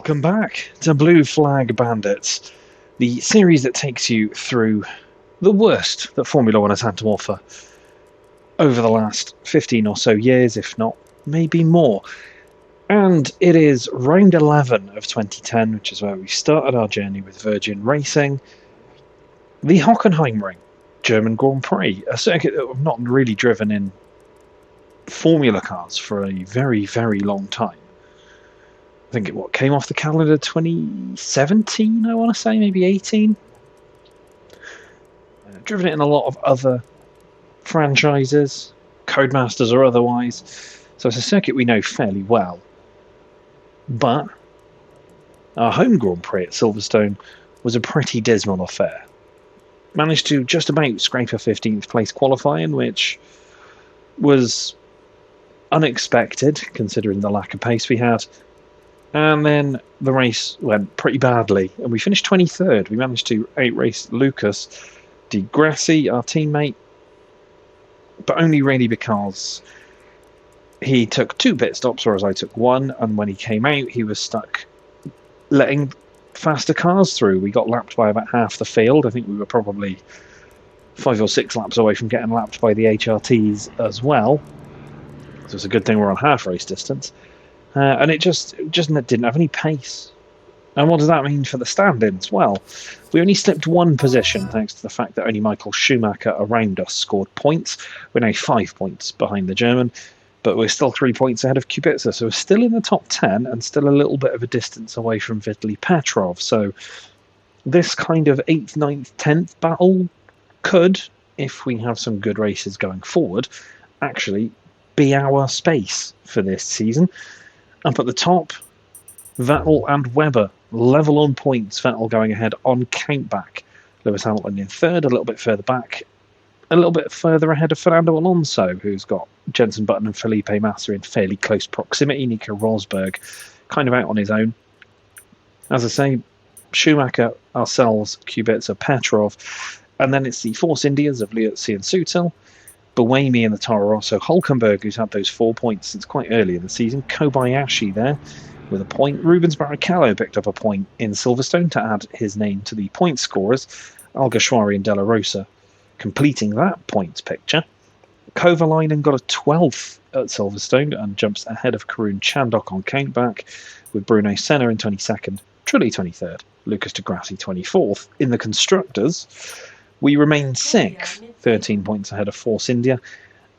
Welcome back to Blue Flag Bandits, the series that takes you through the worst that Formula One has had to offer over the last 15 or so years, if not maybe more. And it is round 11 of 2010, which is where we started our journey with Virgin Racing. The Hockenheim Ring, German Grand Prix, a circuit that we've not really driven in Formula cars for a very, very long time. I think it came off the calendar 2017, I want to say, maybe 18. Driven it in a lot of other franchises, Codemasters or otherwise. So it's a circuit we know fairly well. But our home Grand Prix at Silverstone was a pretty dismal affair. Managed to just about scrape a 15th place qualifying, which was unexpected considering the lack of pace we had. And then the race went pretty badly, and we finished 23rd. We managed to outrace Lucas Di Grassi, our teammate, but only really because he took 2 pit stops, whereas I took 1, and when he came out, he was stuck letting faster cars through. We got lapped by about half the field. I think we were probably 5 or 6 laps away from getting lapped by the HRTs as well. So it's a good thing we're on half race distance. And it just didn't have any pace. And what does that mean for the stand-ins? Well, we only slipped 1 position thanks to the fact that only Michael Schumacher around us scored points. We're now 5 points behind the German, but we're still 3 points ahead of Kubica, so we're still in the top 10 and still a little bit of a distance away from Vitaly Petrov. So this kind of 8th, 9th, 10th battle could, if we have some good races going forward, actually be our space for this season. Up at the top, Vettel and Webber level on points. Vettel going ahead on countback. Lewis Hamilton in 3rd, a little bit further back. A little bit further ahead of Fernando Alonso, who's got Jenson Button and Felipe Massa in fairly close proximity. Nico Rosberg kind of out on his own. As I say, Schumacher, ourselves, Kubica, Petrov. And then it's the Force Indias of Liuzzi and Sutil. Buemi in the Toro Rosso, Hülkenberg, who's had those 4 points since quite early in the season, Kobayashi there with a point, Rubens Barrichello picked up a point in Silverstone to add his name to the point scorers, Alguersuari and Della Rosa completing that points picture. Kovalainen got a 12th at Silverstone and jumps ahead of Karun Chandhok on countback, with Bruno Senna in 22nd, Trulli 23rd, Lucas Di Grassi 24th. In the Constructors, we remain 6th, 13 points ahead of Force India,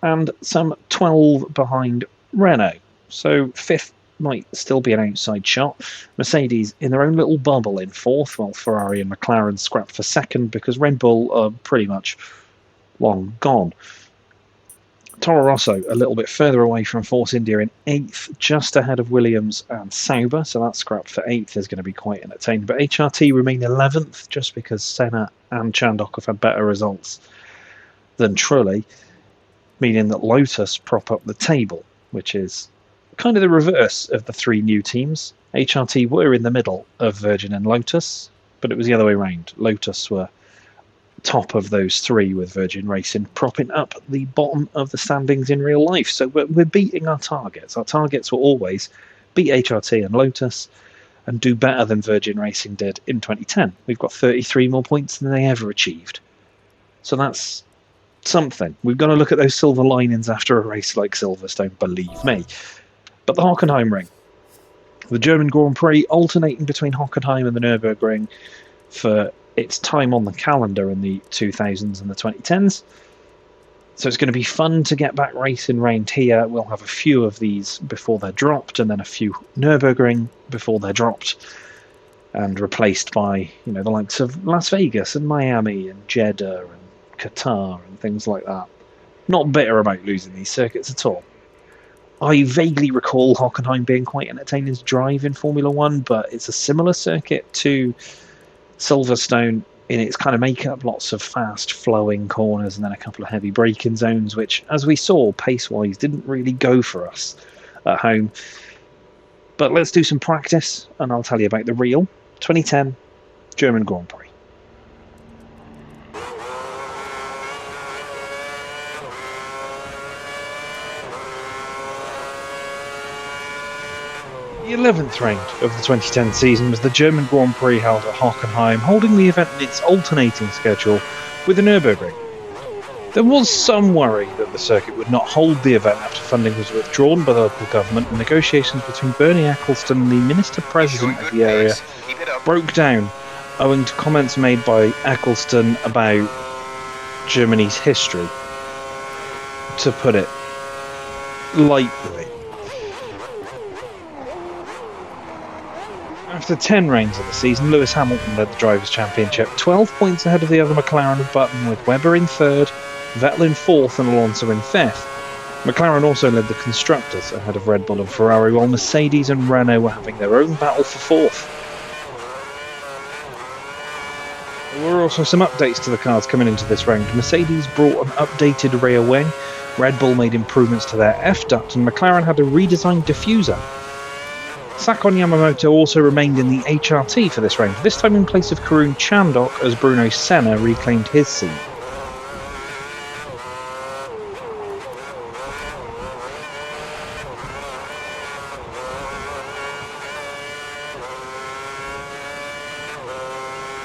and some 12 behind Renault. So 5th might still be an outside shot. Mercedes in their own little bubble in 4th, while Ferrari and McLaren scrap for 2nd because Red Bull are pretty much long gone. Toro Rosso a little bit further away from Force India in 8th, just ahead of Williams and Sauber, so that scrap for 8th is going to be quite entertaining. But HRT remain 11th, just because Senna and Chandhok have had better results than Trulli, meaning that Lotus prop up the table, which is kind of the reverse of the 3 new teams. HRT were in the middle of Virgin and Lotus, but it was the other way around. Lotus were top of those 3 with Virgin Racing propping up the bottom of the standings in real life. So we're beating our targets. Our targets were always beat HRT and Lotus and do better than Virgin Racing did in 2010. We've got 33 more points than they ever achieved. So that's something. We've got to look at those silver linings after a race like Silverstone, believe me. But the Hockenheim Ring, the German Grand Prix, alternating between Hockenheim and the Nürburgring for its time on the calendar in the 2000s and the 2010s. So it's going to be fun to get back racing round here. We'll have a few of these before they're dropped, and then a few Nürburgring before they're dropped and replaced by, the likes of Las Vegas and Miami and Jeddah and Qatar and things like that. Not bitter about losing these circuits at all. I vaguely recall Hockenheim being quite entertaining to drive in Formula One, but it's a similar circuit to Silverstone in its kind of makeup, lots of fast flowing corners and then a couple of heavy braking zones, which, as we saw, pace-wise, didn't really go for us at home. But let's do some practice, and I'll tell you about the real 2010 German Grand Prix. 11th round of the 2010 season was the German Grand Prix held at Hockenheim, holding the event in its alternating schedule with the Nürburgring. There was some worry that the circuit would not hold the event after funding was withdrawn by the local government, and negotiations between Bernie Ecclestone and the Minister-President of the area broke down owing to comments made by Ecclestone about Germany's history, to put it lightly. After 10 rounds of the season, Lewis Hamilton led the Drivers' Championship, 12 points ahead of the other McLaren and Button, with Webber in third, Vettel in fourth and Alonso in fifth. McLaren also led the Constructors ahead of Red Bull and Ferrari, while Mercedes and Renault were having their own battle for fourth. There were also some updates to the cars coming into this round. Mercedes brought an updated rear wing, Red Bull made improvements to their F-duct, and McLaren had a redesigned diffuser. Sakon Yamamoto also remained in the HRT for this round, this time in place of Karun Chandhok as Bruno Senna reclaimed his seat.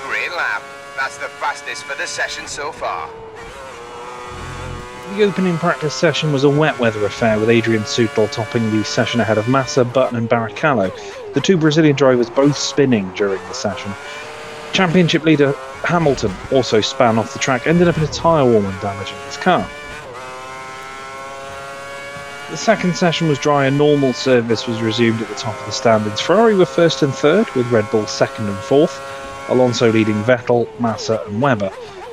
Green lap. That's the fastest for the session so far. The opening practice session was a wet weather affair, with Adrian Sutil topping the session ahead of Massa, Button and Barrichello, the two Brazilian drivers both spinning during the session. Championship leader Hamilton also span off the track, ended up in a tyre wall and damaging his car. The second session was dry and normal service was resumed at the top of the standings. Ferrari were first and third, with Red Bull second and fourth, Alonso leading Vettel, Massa and Webber.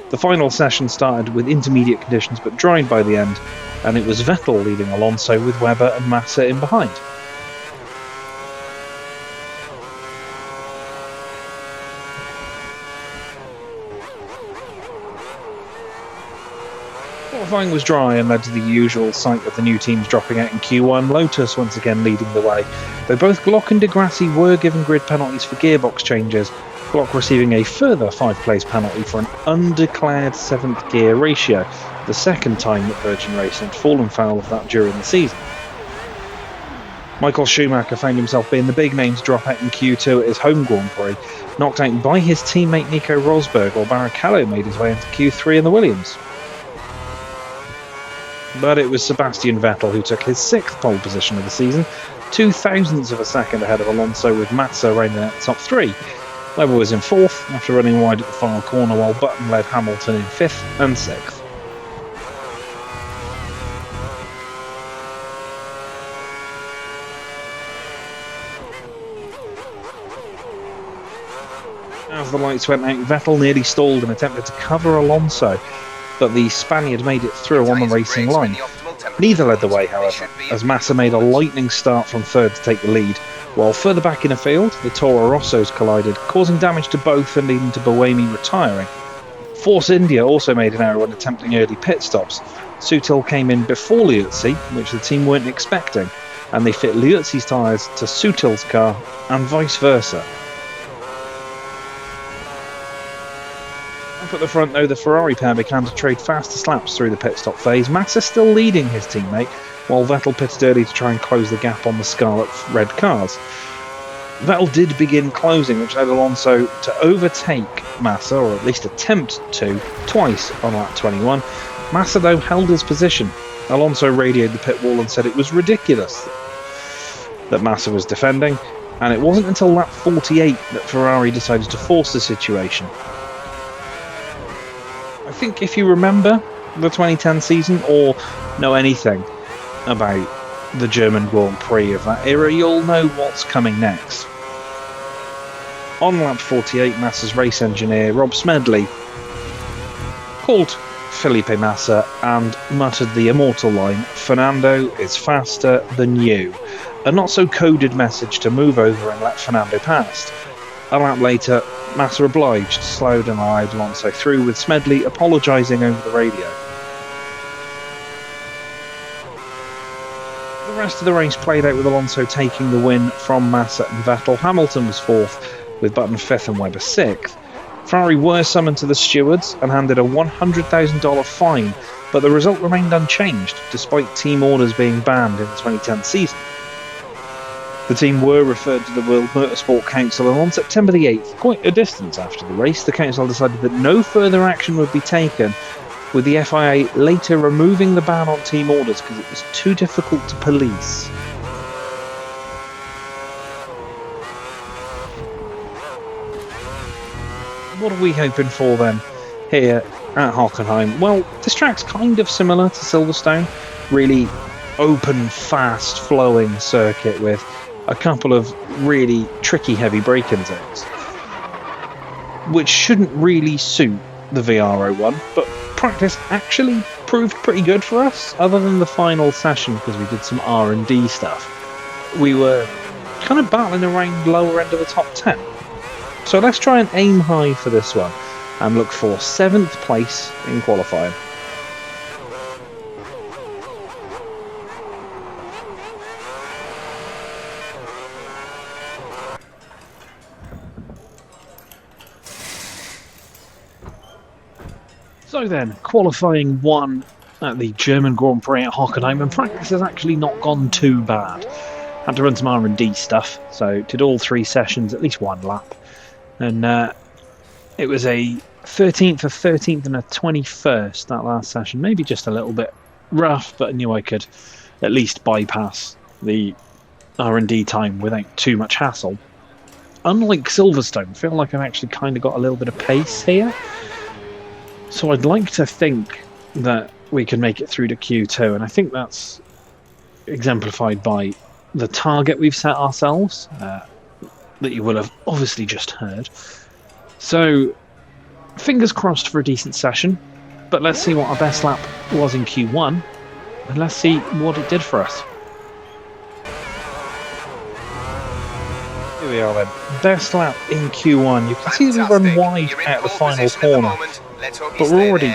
The final session started with intermediate conditions but dried by the end, and it was Vettel leading Alonso with Webber and Massa in behind. Qualifying was dry and led to the usual sight of the new teams dropping out in Q1, Lotus once again leading the way, though both Glock and Di Grassi were given grid penalties for gearbox changes, Glock receiving a further 5-place penalty for an undeclared 7th gear ratio, the second time that Virgin Racing had fallen foul of that during the season. Michael Schumacher found himself being the big names drop out in Q2 at his home Grand Prix, knocked out by his teammate Nico Rosberg, while Barrichello made his way into Q3 in the Williams. But it was Sebastian Vettel who took his 6th pole position of the season, 0.02 of a second ahead of Alonso, with Massa rounding out the top 3. Webber was in 4th after running wide at the final corner, while Button led Hamilton in 5th and 6th. As the lights went out, Vettel nearly stalled and attempted to cover Alonso, but the Spaniard made it through on the racing line. Neither led the way, however, as Massa made a lightning start from third to take the lead, while further back in the field, the Toro Rossos collided, causing damage to both and leading to Buemi retiring. Force India also made an error when attempting early pit stops. Sutil came in before Liuzzi, which the team weren't expecting, and they fit Liuzzi's tyres to Sutil's car, and vice versa. Up at the front though, the Ferrari pair began to trade fastest laps through the pit stop phase, Massa still leading his teammate, while Vettel pitted early to try and close the gap on the scarlet red cars. Vettel did begin closing, which led Alonso to overtake Massa, or at least attempt to, twice on lap 21. Massa though held his position. Alonso radioed the pit wall and said it was ridiculous that Massa was defending, and it wasn't until lap 48 that Ferrari decided to force the situation. I think if you remember the 2010 season or know anything about the German Grand Prix of that era, you'll know what's coming next. On lap 48, Massa's race engineer Rob Smedley called Felipe Massa and muttered the immortal line, "Fernando is faster than you," a not so coded message to move over and let Fernando past. A lap later, Massa obliged, slowed and allowed Alonso through, with Smedley apologising over the radio. The rest of the race played out with Alonso taking the win from Massa and Vettel. Hamilton was 4th, with Button 5th and Webber 6th. Ferrari were summoned to the stewards and handed a $100,000 fine, but the result remained unchanged, despite team orders being banned in the 2010 season. The team were referred to the World Motorsport Council, and on September the 8th, quite a distance after the race, the council decided that no further action would be taken, with the FIA later removing the ban on team orders because it was too difficult to police. What are we hoping for then here at Hockenheim? Well, this track's kind of similar to Silverstone, really open, fast flowing circuit with a couple of really tricky heavy braking zones, which shouldn't really suit the VRO1, but practice actually proved pretty good for us, other than the final session because we did some R&D stuff. We were kind of battling around lower end of the top 10. So let's try and aim high for this one and look for 7th place in qualifying. So then, qualifying 1 at the German Grand Prix at Hockenheim, and practice has actually not gone too bad. Had to run some R&D stuff, so did all 3 sessions, at least 1 lap. And it was a 13th, a 13th and a 21st, that last session. Maybe just a little bit rough, but I knew I could at least bypass the R&D time without too much hassle. Unlike Silverstone, I feel like I've actually kind of got a little bit of pace here. So I'd like to think that we can make it through to Q2, and I think that's exemplified by the target we've set ourselves, that you will have obviously just heard. So, fingers crossed for a decent session, but let's see what our best lap was in Q1, and let's see what it did for us. Here we are then. Best lap in Q1. You can see we run wide out the final corner, but we're already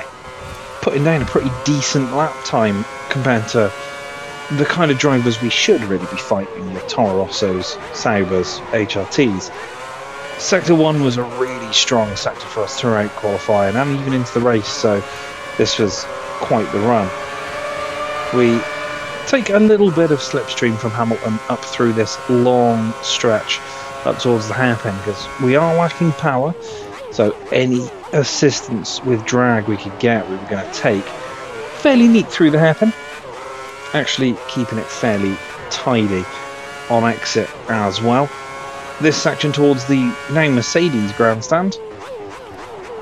putting down a pretty decent lap time compared to the kind of drivers we should really be fighting, with Toro Rossos, Saubers, HRTs. Sector 1 was a really strong sector for us throughout qualifying and even into the race, so this was quite the run. We take a little bit of slipstream from Hamilton up through this long stretch up towards the hairpin because we are lacking power, so any assistance with drag we could get we were going to take. Fairly neat through the hairpin, actually keeping it fairly tidy on exit as well. This section towards the now Mercedes grandstand,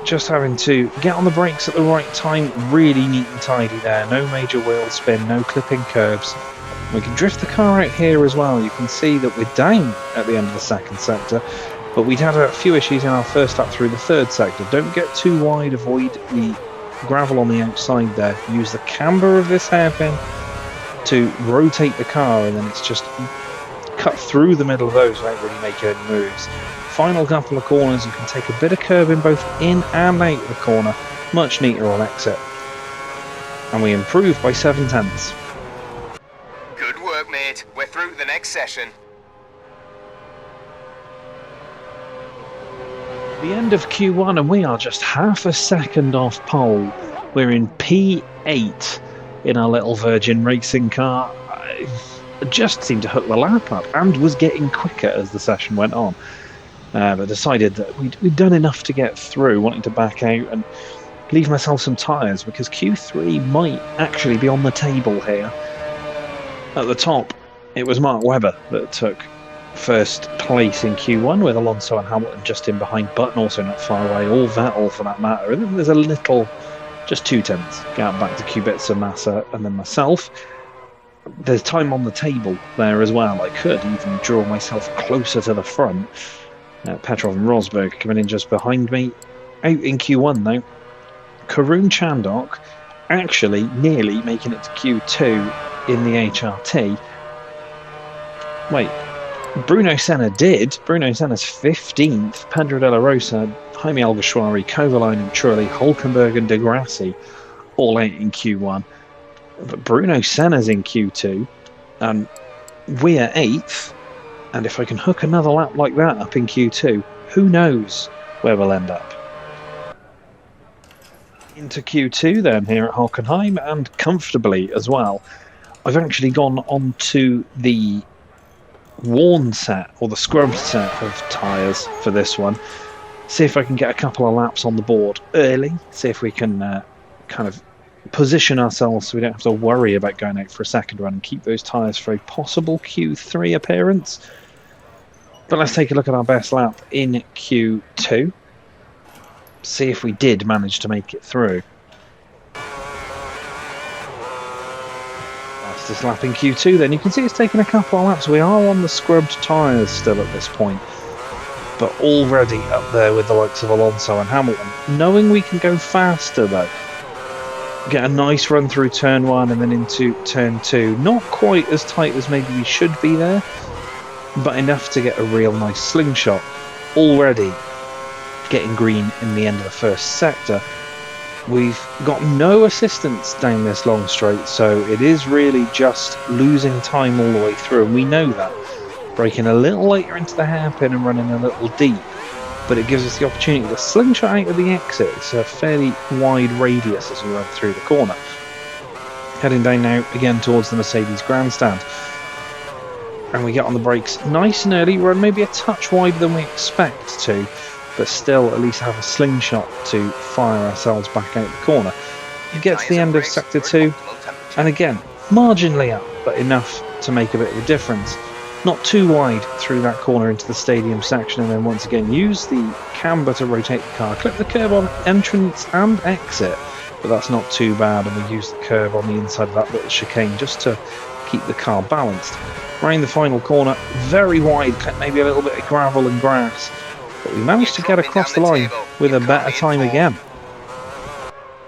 just having to get on the brakes at the right time, really neat and tidy there, no major wheel spin, no clipping curbs. We can drift the car out here as well. You can see that we're down at the end of the second sector, but we'd had a few issues in our first lap through the third sector. Don't get too wide, avoid the gravel on the outside there, use the camber of this hairpin to rotate the car, and then it's just cut through the middle of those without really making any moves. Final couple of corners, you can take a bit of curbing both in and out of the corner, much neater on exit, and we improve by 7/10. Good work, mate. We're through to the next session. The end of Q1, and we are just half a second off pole. We're in P8 in our little Virgin racing car. I just seemed to hook the lap up and was getting quicker as the session went on. But decided that we'd done enough to get through, wanting to back out and leave myself some tyres because Q3 might actually be on the table here. At the top, it was Mark Webber that took first place in Q1, with Alonso and Hamilton just in behind, Button also not far away, or Vettel for that matter. And then there's a little, just 2/10 gap back to Kubica, Massa, and then myself. There's time on the table there as well. I could even draw myself closer to the front. Petrov and Rosberg coming in just behind me. Out in Q1 though, Karun Chandok actually nearly making it to Q2 in the HRT. Wait, Bruno Senna did. Bruno Senna's 15th. Pedro de la Rosa, Jaime Alguersuari, Kovalainen, Trulli, Hulkenberg and De Grassi all out in Q1. But Bruno Senna's in Q2 and we're 8th. And if I can hook another lap like that up in Q2, who knows where we'll end up. Into Q2 then here at Hockenheim, and comfortably as well. I've actually gone on to the worn set, or the scrubbed set of tyres for this one. See if I can get a couple of laps on the board early. See if we can kind of position ourselves so we don't have to worry about going out for a second run and keep those tyres for a possible Q3 appearance. But let's take a look at our best lap in Q2. See if we did manage to make it through. Fastest lap in Q2 then. You can see it's taken a couple of laps. We are on the scrubbed tyres still at this point, but already up there with the likes of Alonso and Hamilton. Knowing we can go faster though. Get a nice run through turn 1 and then into turn 2. Not quite as tight as maybe we should be there, but enough to get a real nice slingshot. Already getting green in the end of the first sector. We've got no assistance down this long straight, so it is really just losing time all the way through, and we know that. Braking a little later into the hairpin and running a little deep, but it gives us the opportunity to slingshot out of the exit. It's a fairly wide radius as we run through the corner. Heading down now again towards the Mercedes grandstand, and we get on the brakes nice and early, run maybe a touch wider than we expect to, but still at least have a slingshot to fire ourselves back out the corner. We get to the end of sector 2, and again marginally up, but enough to make a bit of a difference. Not too wide through that corner into the stadium section, and then once again use the camber to rotate the car, clip the curb on entrance and exit, but that's not too bad, and we use the curb on the inside of that little chicane just to keep the car balanced. Round the final corner, very wide, clip maybe a little bit of gravel and grass, but we managed to get across the line with a better time again.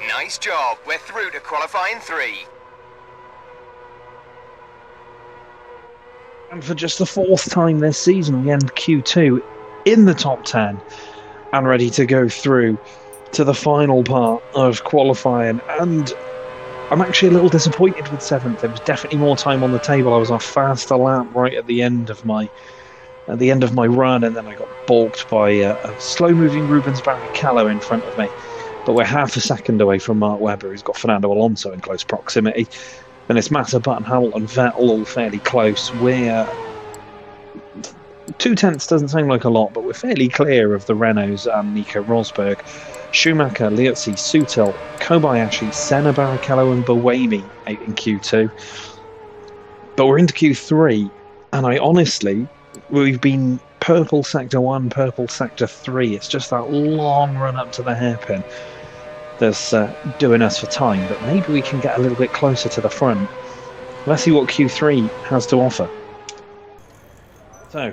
Nice job, we're through to qualifying 3. And for just the 4th time this season, we end Q2 in the top 10 and ready to go through to the final part of qualifying. And I'm actually a little disappointed with 7th. There was definitely more time on the table. I was on a faster lap right at the end of my run, and then I got balked by a slow-moving Rubens Barrichello in front of me. But we're half a second away from Mark Webber, who's got Fernando Alonso in close proximity. Then it's Massa, Button, Hamilton, Vettel all fairly close. We're 2/10 doesn't sound like a lot, but we're fairly clear of the Renaults and Nico Rosberg. Schumacher, Liuzzi, Sutil, Kobayashi, Senna, Barrichello and Buemi out in Q2. But we're into Q3, and we've been purple sector 1, purple sector 3. It's just that long run up to the hairpin that's doing us for time, but maybe we can get a little bit closer to the front. Let's see what Q3 has to offer. So,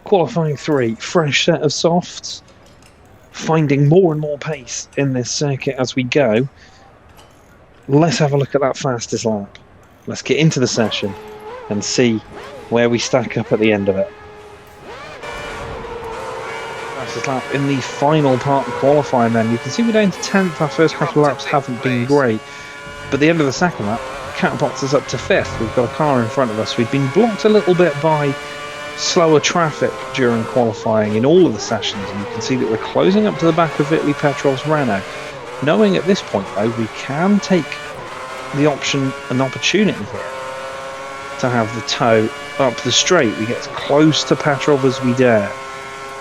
qualifying 3, fresh set of softs, finding more and more pace in this circuit as we go. Let's have a look at that fastest lap. Let's get into the session and see where we stack up at the end of it. Fastest lap in the final part of qualifying then. You can see we're down to 10th, our first couple of laps haven't been great, but the end of the second lap catapults us up to 5th. We've got a car in front of us. We've been blocked a little bit by slower traffic during qualifying in all of the sessions, and you can see that we're closing up to the back of Vitaly Petrov's Renault. Knowing at this point though we can take an opportunity here to have the toe up the straight. We get as close to Petrov as we dare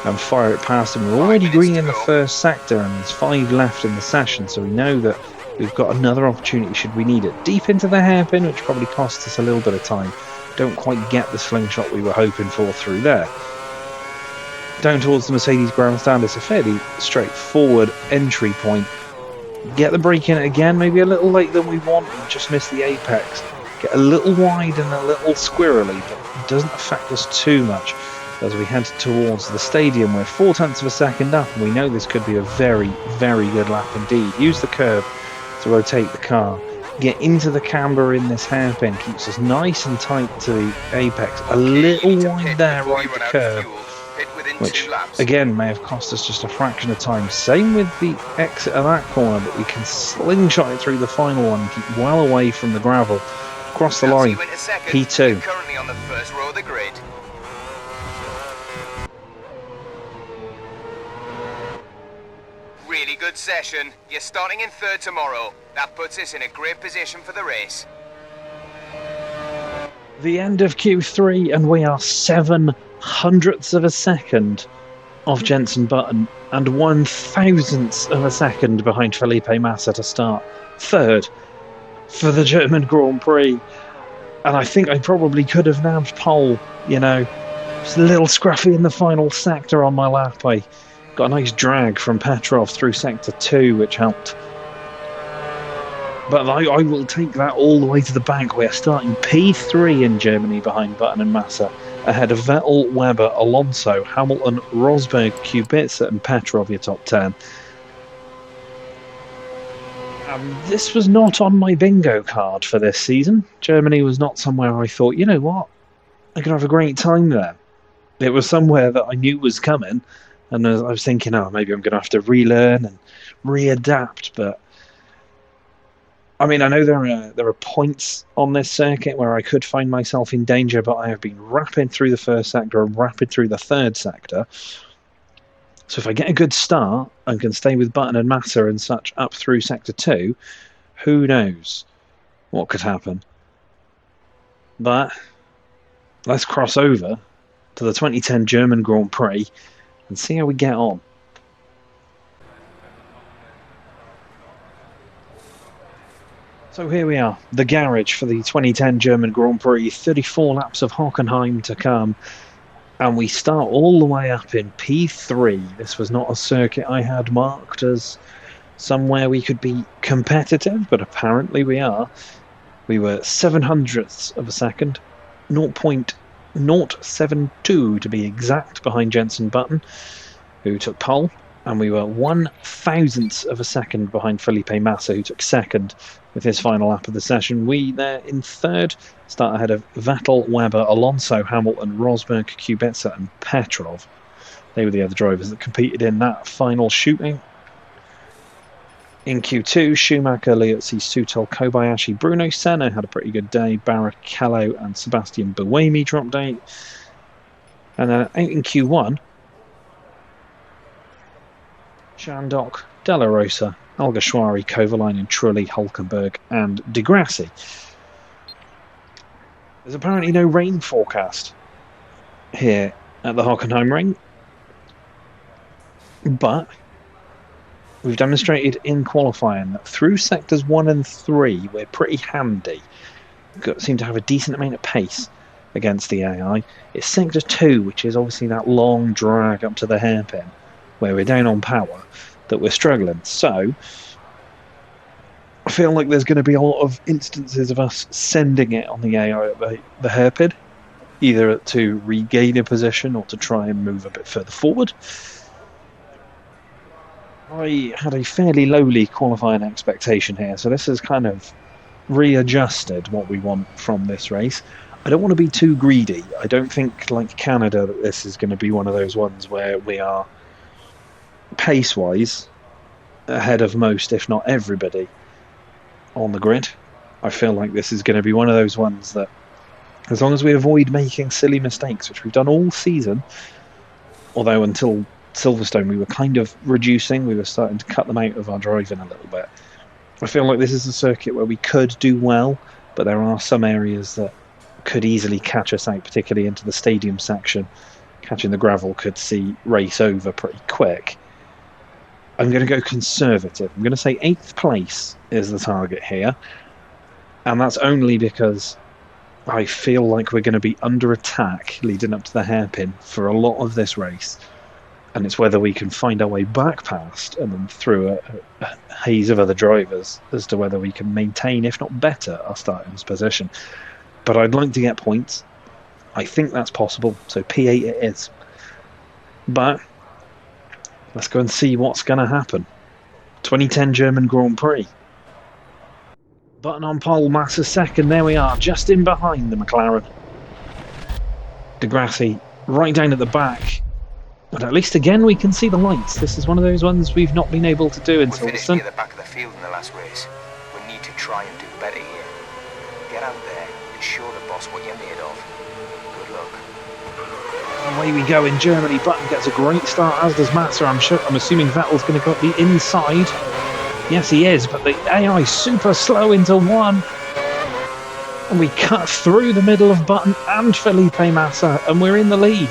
and fire it past him. We're already green in the first sector and there's 5 left in the session, so we know that we've got another opportunity should we need it. Deep into the hairpin, which probably costs us a little bit of time. Don't quite get the slingshot we were hoping for through there. Down towards the Mercedes grandstand, it's a fairly straightforward entry point. Get the brake in it again, maybe a little late than we want, and just miss the apex. Get a little wide and a little squirrely, but it doesn't affect us too much as we head towards the stadium. We're 0.4 of a second up, and we know this could be a very, very good lap indeed. Use the curb to rotate the car. Get into the camber in this hairpin, keeps us nice and tight to the apex. A little wide there, right the curb, which again may have cost us just a fraction of time. Same with the exit of that corner, but we can slingshot it through the final one and keep well away from the gravel. Across the line, P2. Currently on the first row of the grid. Really good session. You're starting in 3rd tomorrow. That puts us in a great position for the race. The end of Q3, and we are 7/100ths of a second off Jenson Button and 1,000ths of a second behind Felipe Massa to start third for the German Grand Prix. And I think I probably could have nabbed pole, you know. Just a little scruffy in the final sector on my lap. I got a nice drag from Petrov through sector 2, which helped. But I will take that all the way to the back. We are starting P3 in Germany behind Button and Massa, ahead of Vettel, Webber, Alonso, Hamilton, Rosberg, Kubica and Petrov, your top 10. This was not on my bingo card for this season. Germany was not somewhere I thought, you know what, I could have a great time there. It was somewhere that I knew was coming, and I was thinking, oh, maybe I'm going to have to relearn and readapt, but I mean, I know there are points on this circuit where I could find myself in danger, but I have been rapid through the first sector and rapid through the third sector. So if I get a good start and can stay with Button and Massa and such up through sector 2, who knows what could happen. But let's cross over to the 2010 German Grand Prix and see how we get on. So here we are, the garage for the 2010 German Grand Prix, 34 laps of Hockenheim to come, and we start all the way up in P3. This was not a circuit I had marked as somewhere we could be competitive, but apparently we are. We were 7/100ths of a second, 0.072 to be exact, behind Jenson Button, who took pole, and we were 1,000ths of a second behind Felipe Massa, who took second with his final lap of the session. We there in third, start ahead of Vettel, Webber, Alonso, Hamilton, Rosberg, Kubica and Petrov. They were the other drivers that competed in that final shooting. In Q2, Schumacher, Liuzzi, Sutil, Kobayashi, Bruno Senna had a pretty good day. Barrichello and Sebastian Buemi dropped out. And then out in Q1, Shandok, Della Rosa, Alguersuari, Kovalainen, Trulli, Hulkenberg and Di Grassi. There's apparently no rain forecast here at the Hockenheim ring, but we've demonstrated in qualifying that through sectors 1 and 3 we're pretty handy. We seem to have a decent amount of pace against the AI. It's sector 2, which is obviously that long drag up to the hairpin where we're down on power, that we're struggling. So I feel like there's going to be a lot of instances of us sending it on the AI at the hairpin, either to regain a position or to try and move a bit further forward. I had a fairly lowly qualifying expectation here, so this has kind of readjusted what we want from this race. I don't want to be too greedy. I don't think, like Canada, that this is going to be one of those ones where we are pace-wise ahead of most, if not everybody, on the grid. I feel like this is going to be one of those ones that, as long as we avoid making silly mistakes, which we've done all season, although until Silverstone we were kind of reducing, we were starting to cut them out of our driving a little bit. I feel like this is a circuit where we could do well, but there are some areas that could easily catch us out, particularly into the stadium section. Catching the gravel could see race over pretty quick. I'm going to go conservative. I'm going to say 8th place is the target here. And that's only because I feel like we're going to be under attack leading up to the hairpin for a lot of this race. And it's whether we can find our way back past and then through a haze of other drivers as to whether we can maintain, if not better, our starting position. But I'd like to get points. I think that's possible, so P8 it is. But let's go and see what's going to happen. 2010 German Grand Prix. Button on pole, Massa second. There we are, just in behind the McLaren. Di Grassi right down at the back. But at least again we can see the lights. This is one of those ones we've not been able to do in Silverstone. We finished near the back of the field in the last race. We need to try and do better here. Get out there and show the boss what you're made of. Good luck. Away we go in Germany. Button gets a great start, as does Massa. I'm assuming Vettel's going to go up the inside. Yes, he is, but the AI super slow into one. And we cut through the middle of Button and Felipe Massa, and we're in the lead.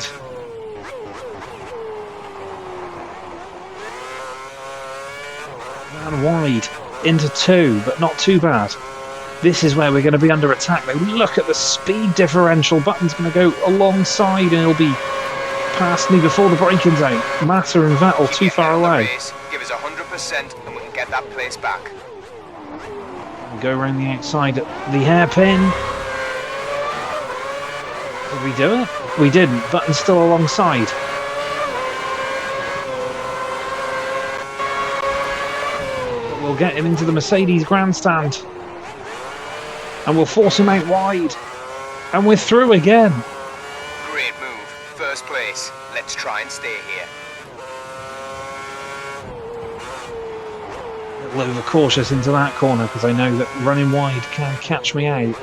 And wide into 2, but not too bad. This is where we're going to be under attack. Now look at the speed differential. Button's going to go alongside and he'll be past me before the braking zone. Massa and Vettel too far away. Give us 100% and we can get that place back. We'll go around the outside at the hairpin. Did we do it? We didn't. Button's still alongside. But we'll get him into the Mercedes grandstand. And we'll force him out wide. And we're through again. Great move. First place. Let's try and stay here. A little overcautious into that corner because I know that running wide can catch me out.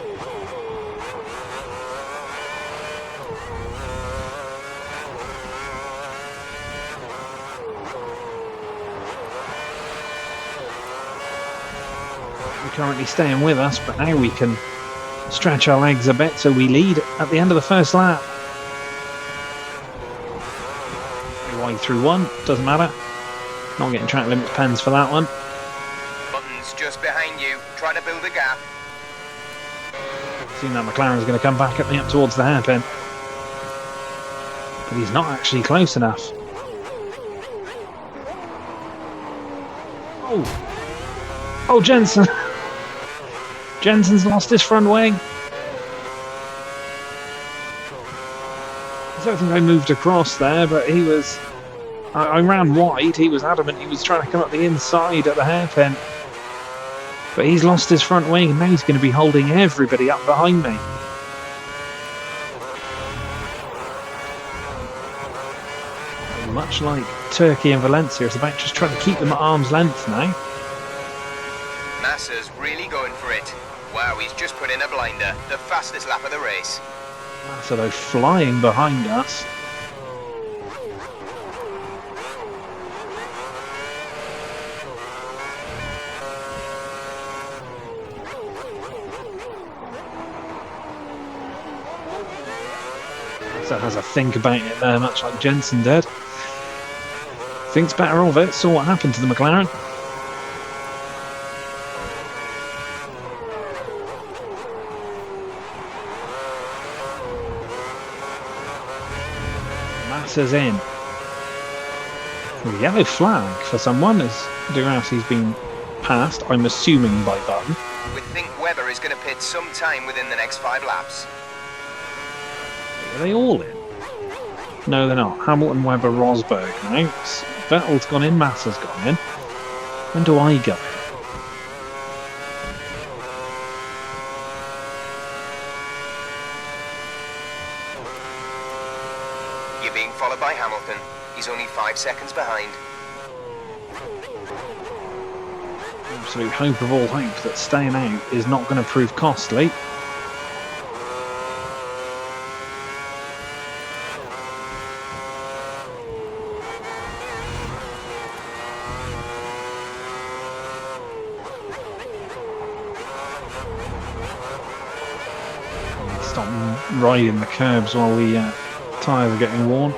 Currently staying with us, but now we can stretch our legs a bit so we lead at the end of the first lap. Wide through 1, doesn't matter. Not getting track limits pens for that one. Button's just behind you, trying to build a gap. Seeing that McLaren's going to come back at me up towards the hairpin. But he's not actually close enough. Oh, Jensen. Jensen's lost his front wing. I don't think I moved across there, but he was... I ran wide. He was adamant he was trying to come up the inside at the hairpin. But he's lost his front wing and now he's going to be holding everybody up behind me. And much like Turkey and Valencia, it's about just trying to keep them at arm's length now. Massa's really going for it. Wow, he's just put in a blinder. The fastest lap of the race. Massa though flying behind us. Massa has a think about it there, much like Jensen did. Thinks better of it, saw what happened to the McLaren. Massa's in. A yellow flag for someone as Durassi's been passed, I'm assuming by Button. We think Webber is going to pit some time within the next 5 laps. Are they all in? No, they're not. Hamilton, Webber, Rosberg now. Vettel's gone in, Massa's gone in. When do I go in? You're being followed by Hamilton. He's only 5 seconds behind. Absolute hope of all hope that staying out is not going to prove costly. Stop riding the curbs while the tyres are getting worn.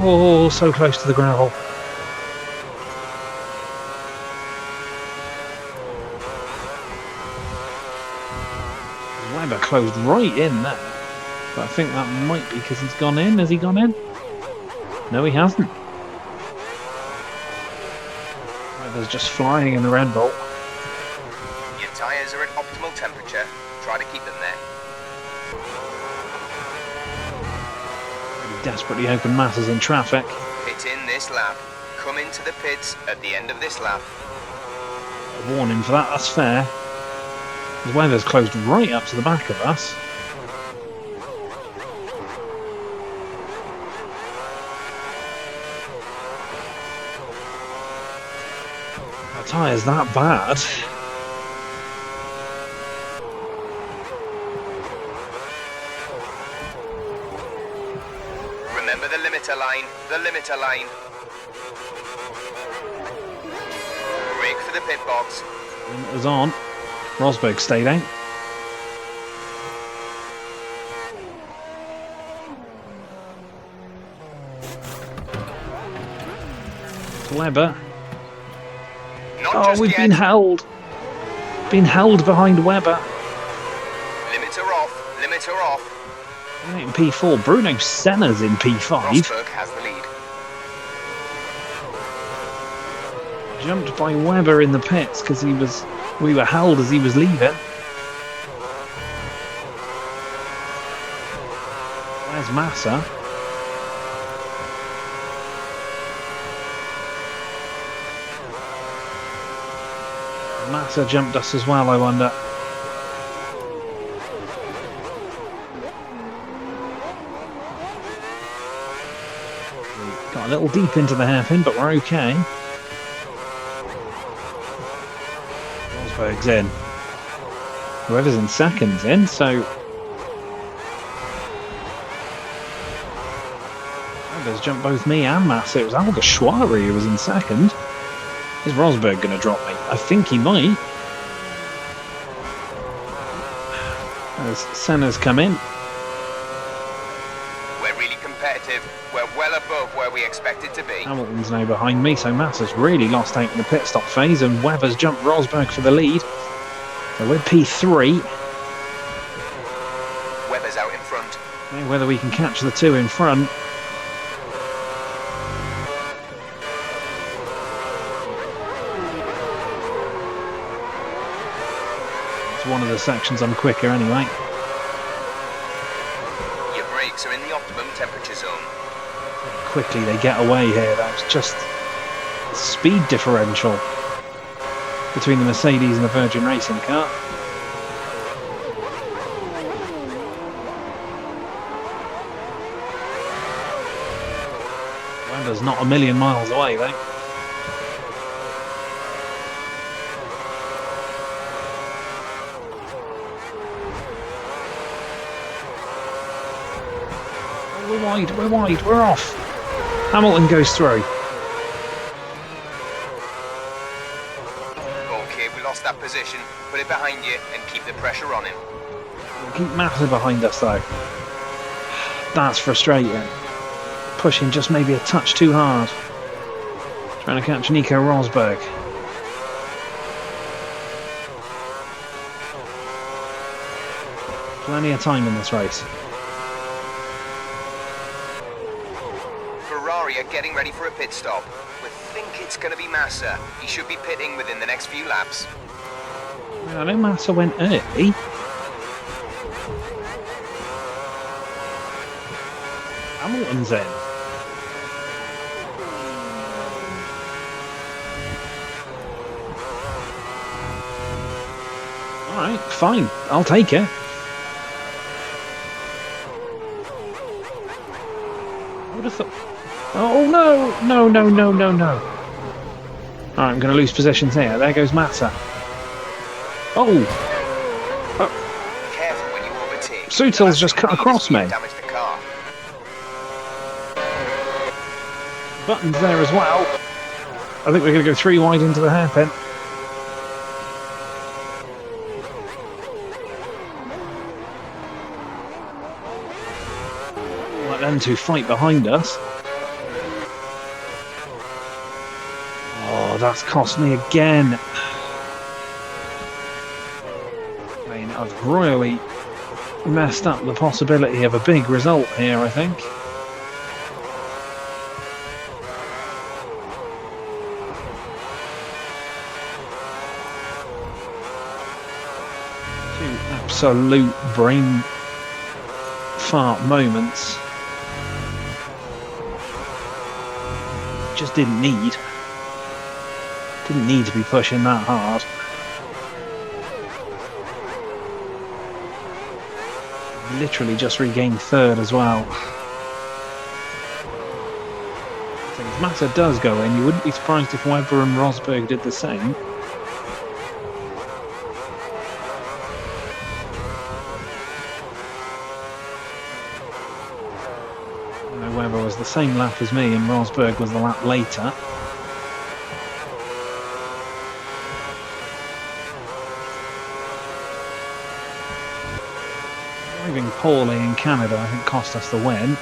Oh, so close to the gravel. Webber closed right in there. But I think that might be because he's gone in. Has he gone in? No, he hasn't. Webber's just flying in the Red Bull. Your tyres are at optimal temperature. Try to keep them there. Desperately hoping Massa's in traffic. Pit in this lap. Come into the pits at the end of this lap. A warning for that, that's fair. The Webber's closed right up to the back of us. The tyre's that bad. Remember the limiter line. The limiter line. to the pit box. It was on. Rosberg stayed out. Webber. We've been held. Been held behind Webber. Limits are off. Limits are off. In P4. Bruno Senna's in P5. Rosberg has the lead. Jumped by Webber in the pits because we were held as he was leaving. Where's Massa? Massa jumped us as well, I wonder. We got a little deep into the hairpin, but we're okay. Rosberg's in. Whoever's in second's in, so... Webber's jumped both me and Massa. It was Alguersuari who was in second. Is Rosberg going to drop me? I think he might. As Senna's come in. We're really competitive. We're well above where we expected to be. Hamilton's now behind me, so Massa's really lost out in the pit stop phase, and Webber's jumped Rosberg for the lead. So we're P3. Webber's out in front. Now whether we can catch the two in front. One of the sections I'm quicker anyway. Your brakes are in the optimum temperature zone. Quickly they get away here. That's just the speed differential between the Mercedes and the Virgin Racing car. Webber's not a million miles away though. We're wide, we're off. Hamilton goes through. Okay, we lost that position. Put it behind you and keep the pressure on him. We'll keep Massa behind us though. That's frustrating. Pushing just maybe a touch too hard. Trying to catch Nico Rosberg. Plenty of time in this race. Are getting ready for a pit stop. We think it's going to be Massa. He should be pitting within the next few laps. I know Massa went early. Hamilton's in. Alright, fine. I'll take it. I would have thought... Oh no! No. Alright, I'm going to lose positions here. There goes Massa. Oh! Careful when you overtake. Sutil's just cut across me. Damage the car. Button's there as well. I think we're going to go 3 wide into the hairpin. Let them two fight behind us. That's cost me again. I mean, I've royally messed up the possibility of a big result here, I think. Two absolute brain fart moments. Just didn't need. Didn't need to be pushing that hard. Literally just regained third as well. So if Massa does go in, you wouldn't be surprised if Webber and Rosberg did the same. Webber was the same lap as me and Rosberg was the lap later. Driving poorly in Canada, I think, cost us the win.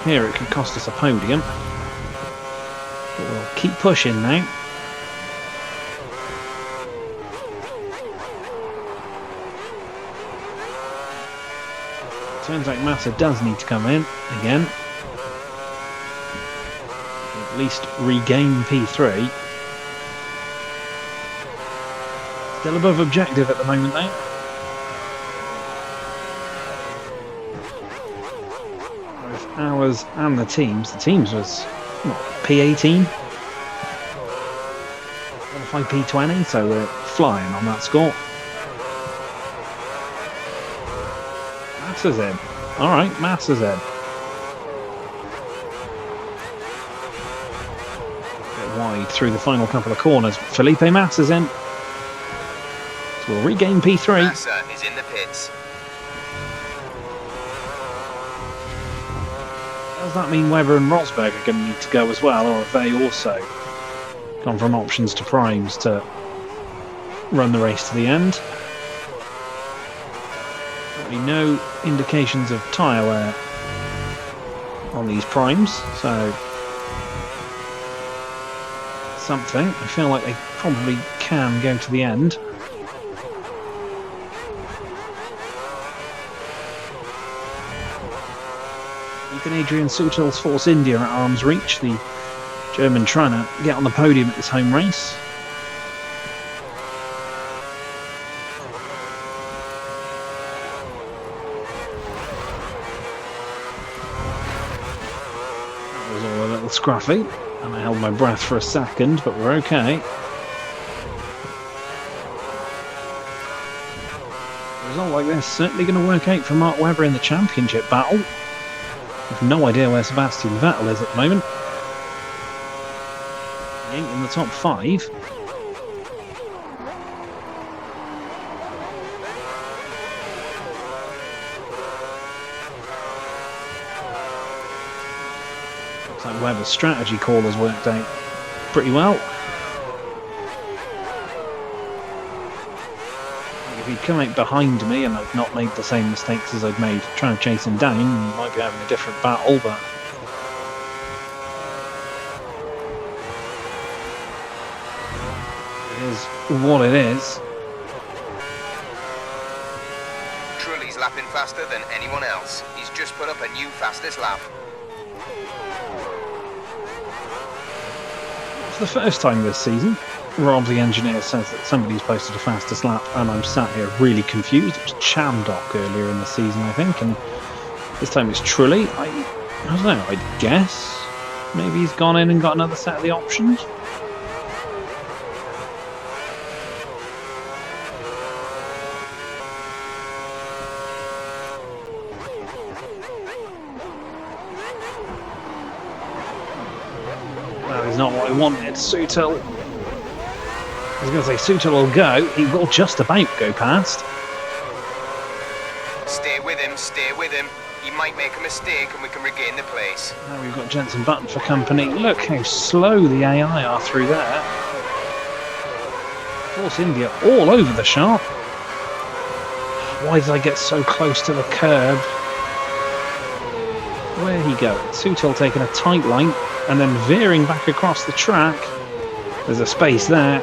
Here it could cost us a podium. But we'll keep pushing now. Turns out Massa does need to come in again. At least regain P3. Still above objective at the moment though. Both ours and the teams. The teams was what, P18? Qualified P20, so we're flying on that score. Massa's in. Alright, Massa's in. Bit wide through the final couple of corners. Felipe Massa's in. So we'll regain P3. Massa is in the pits. Does that mean Webber and Rosberg are going to need to go as well, or have they also gone from options to primes to run the race to the end? No indications of tyre wear on these primes, so something. I feel like they probably can go to the end. Even Adrian Sutil's Force India at arm's reach, the German trying to get on the podium at this home race. Scruffy, and I held my breath for a second, but we're okay. A result like this certainly going to work out for Mark Webber in the championship battle. I've no idea where Sebastian Vettel is at the moment. He ain't in the top 5. Like Webber's strategy call has worked out pretty well. If he'd come out behind me and I'd not made the same mistakes as I'd made trying to chase him down, we might be having a different battle, but it is what it is. Trulli's lapping faster than anyone else. He's just put up a new fastest lap. For the first time this season, Rob the engineer says that somebody's posted a fastest lap, and I'm sat here really confused. It was Chandok earlier in the season, I think, and this time it's Trulli. I don't know, I'd guess maybe he's gone in and got another set of the options. Not what I wanted. Sutil. I was going to say Sutil will go. He will just about go past. Stay with him, stay with him. He might make a mistake and we can regain the place. Now we've got Jensen Button for company. Look how slow the AI are through there. Force India all over the shop. Why did I get so close to the curb? Where'd he go? Sutil taking a tight line and then veering back across the track. There's a space there.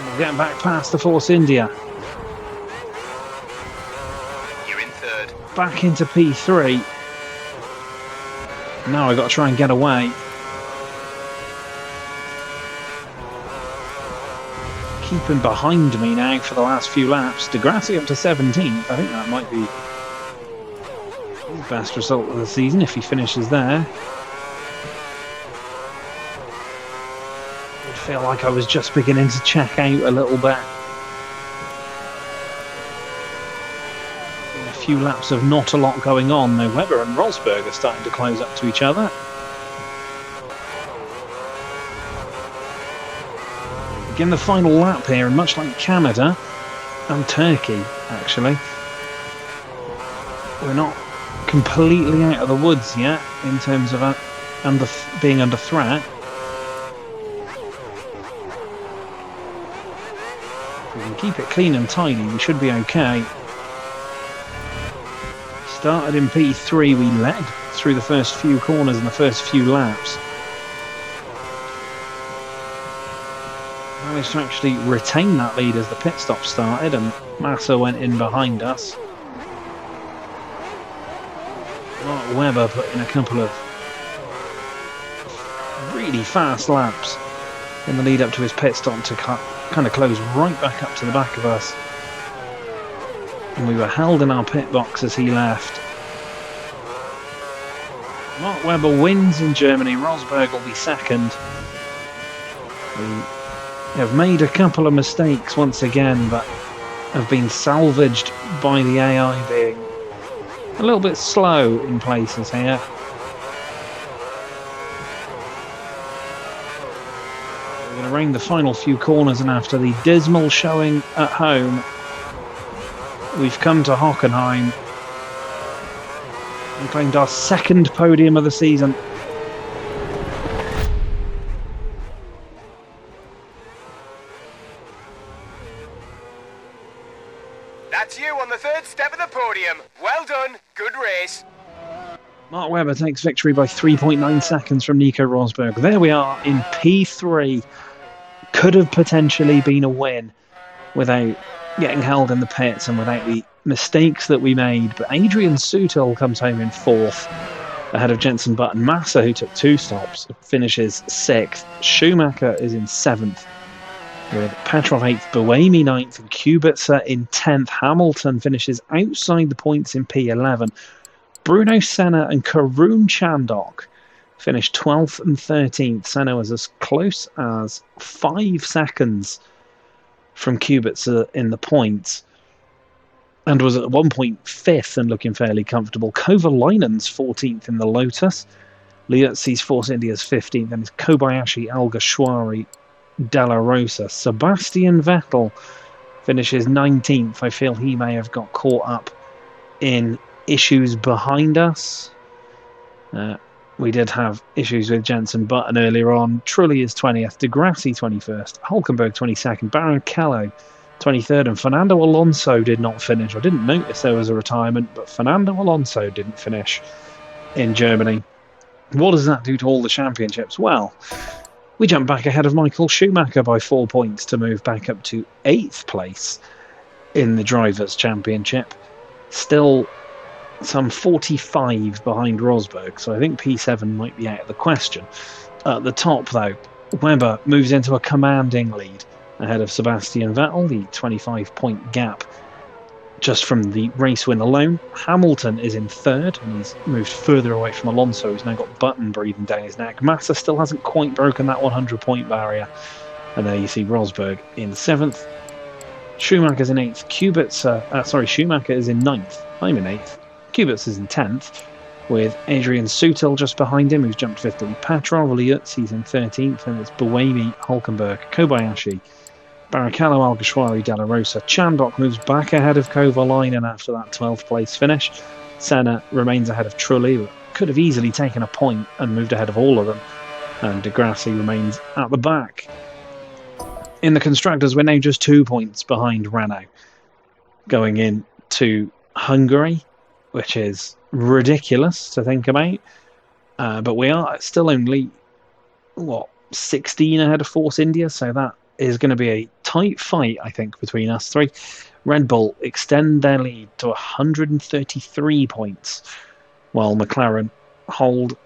We'll get back past the Force India. You're in third. Back into P3. Now I've got to try and get away. Keeping behind me now for the last few laps. Degrassi up to 17th. I think that might be his best result of the season if he finishes there. I feel like I was just beginning to check out a little bit. A few laps of not a lot going on. Though Webber and Rosberg are starting to close up to each other. In the final lap here, and much like Canada and Turkey, actually, we're not completely out of the woods yet in terms of being under threat. we keep it clean and tidy, we should be okay. Started in P3, we led through the first few corners and the first few laps. Managed to actually retain that lead as the pit stop started and Massa went in behind us. Mark Webber put in a couple of really fast laps in the lead up to his pit stop to kind of close right back up to the back of us. And we were held in our pit box as he left. Mark Webber wins in Germany. Rosberg will be second. We have made a couple of mistakes once again, but have been salvaged by the AI being a little bit slow in places here. We're going to ring the final few corners, and after the dismal showing at home, we've come to Hockenheim and claimed our second podium of the season. That's you on the third step of the podium. Well done. Good race. Mark Webber takes victory by 3.9 seconds from Nico Rosberg. There we are in P3. Could have potentially been a win without getting held in the pits and without the mistakes that we made. But Adrian Sutil comes home in 4th ahead of Jenson Button. Massa, who took 2 stops, finishes 6th. Schumacher is in 7th. With Petrov 8th, Buemi 9th, and Kubica in 10th. Hamilton finishes outside the points in P11. Bruno Senna and Karun Chandok finished 12th and 13th. Senna was as close as 5 seconds from Kubica in the points, and was at one point 5th and looking fairly comfortable. Kovalainen's 14th in the Lotus. Liuzzi's Force India's 15th, and Kobayashi, Alguersuari, Della Rosa. Sebastian Vettel finishes 19th. I feel he may have got caught up in issues behind us. We did have issues with Jenson Button earlier on. Trulli is 20th, De Grassi 21st, Hulkenberg 22nd, Barrichello 23rd, and Fernando Alonso did not finish. I didn't notice there was a retirement, but Fernando Alonso didn't finish in Germany. What does that do to all the championships? Well, we jump back ahead of Michael Schumacher by 4 points to move back up to 8th place in the Drivers' Championship. Still some 45 behind Rosberg, so I think P7 might be out of the question. At the top, though, Webber moves into a commanding lead ahead of Sebastian Vettel, the 25-point gap just from the race win alone. Hamilton is in 3rd, and he's moved further away from Alonso, who's now got Button breathing down his neck. Massa still hasn't quite broken that 100-point barrier. And there you see Rosberg in 7th. Schumacher's in 8th. Schumacher is in 9th. I'm in 8th. Kubica is in 10th, with Adrian Sutil just behind him, who's jumped 5th to be Petrov. Liuzzi's in 13th, and it's Buemi, Hulkenberg, Kobayashi, Barrichello, Alguersuari, Della Rosa. Chandok moves back ahead of Kovalainen after that 12th place finish. Senna remains ahead of Trulli, but could have easily taken a point and moved ahead of all of them. And De Grassi remains at the back. In the Constructors, we're now just 2 points behind Renault going into Hungary, which is ridiculous to think about. But we are still only, 16 ahead of Force India, so that is going to be a tight fight, I think, between us three. Red Bull extend their lead to 133 points, while McLaren hold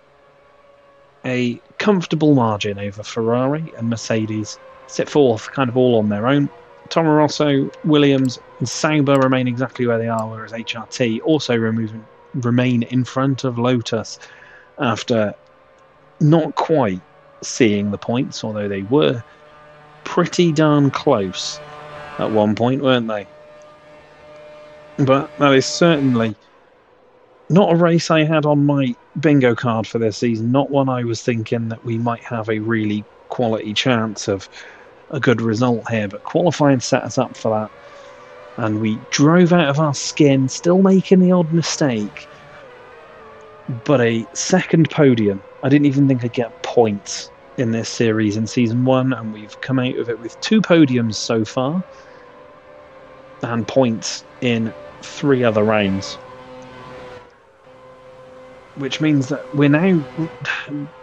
a comfortable margin over Ferrari, and Mercedes sit 4th, kind of all on their own. Toro Rosso, Williams and Sauber remain exactly where they are, whereas HRT also remain in front of Lotus after not quite seeing the points, although they were pretty darn close at one point, weren't they? But that is certainly not a race I had on my bingo card for this season, not one I was thinking that we might have a really quality chance of a good result here, but qualifying set us up for that, and we drove out of our skin, still making the odd mistake, but a second podium. I didn't even think I'd get points in this series in season 1, and we've come out of it with 2 podiums so far, and points in 3 other rounds. Which means that we're now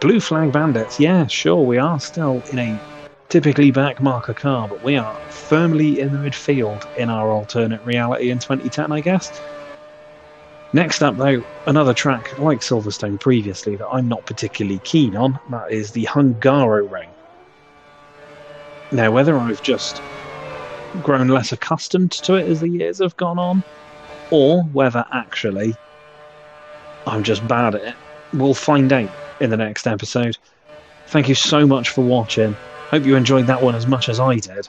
blue flag bandits. Yeah, sure, we are still in a typically back marker car, but we are firmly in the midfield in our alternate reality in 2010, I guess. Next up, though, another track like Silverstone previously that I'm not particularly keen on. That is the Hungaroring. Now, whether I've just grown less accustomed to it as the years have gone on, or whether actually I'm just bad at it, we'll find out in the next episode. Thank you so much for watching. Hope you enjoyed that one as much as I did,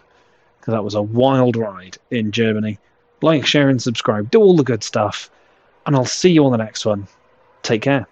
because that was a wild ride in Germany. Like, share and subscribe, do all the good stuff, and I'll see you on the next one. Take care.